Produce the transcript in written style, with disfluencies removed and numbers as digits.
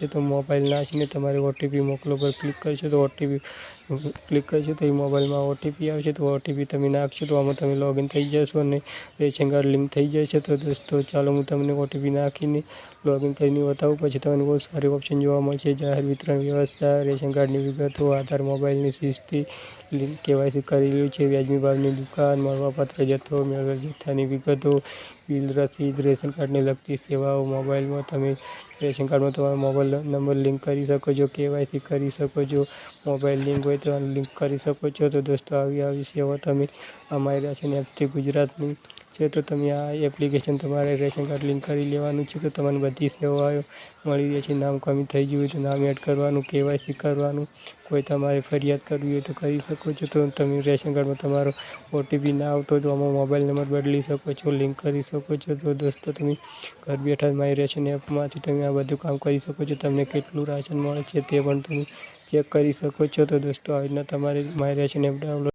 તો મોબાઈલ નાખીને તમારે ઓટીપી મોકલો પર ક્લિક કરશો તો ઓટીપી ક્લિક કરશો તો એ મોબાઈલમાં ઓટીપી આવશે તો ઓટીપી તમે નાખશો તો આમાં તમે લોગિન થઈ જશો અને રેશન કાર્ડ લિંક થઈ જશે। તો દોસ્તો ચાલો હું તમને ઓટીપી નાખીને લોગિન કરીને બતાવું, પછી તમને બહુ સારી ઓપ્શન જોવા મળશે। જાહેર વિતરણ વ્યવસ્થા, રેશન કાર્ડની વિગતો, આધાર, મોબાઈલની સ્થિતિ, લિંક, કેવાયસી કરેલું છે, વ્યાજબી ભાવની દુકાન, મળવાપાત્ર જથ્થો, મેળવેલ જથ્થાની વિગતો, બિલ, રસીદ, રેશન કાર્ડને લગતી સેવાઓ। મોબાઈલમાં તમે રેશન કાર્ડમાં તમારો મોબાઈલ નંબર લિંક કરી શકો છો, કેવાયસી કરી શકો છો, મોબાઈલ લિંક હોય તો લિંક કરી શકો છો। તો દોસ્તો આવી સેવા તમે અમારી રેશન એપથી ગુજરાતની છે તો તમે આ એપ્લિકેશન તમારે રેશન કાર્ડ લિંક કરી લેવાનું છે તો તમને બધી સેવાઓ મળી રહેશે। નામ કમી થઈ ગયું હોય તો નામ એડ કરવાનું, કેવાયસી કરવાનું, કોઈ તમારે ફરિયાદ કરવી હોય તો કરી શકો છો। તો તમે રેશન કાર્ડમાં તમારો ઓટીપી ના આવતો હોય તો આમાં મોબાઈલ નંબર બદલી શકો છો, લિંક કરી શકો છો। તો દોસ્તો તમે ઘર બેઠા મારી રેશન એપમાંથી તમે આ બધું કામ કરી શકો છો। તમને કેટલું રાશન મળે છે તે પણ તમે ચેક કરી શકો છો। તો દોસ્તો આવી રીતના તમારે મારી રેશન એપ ડાઉનલોડ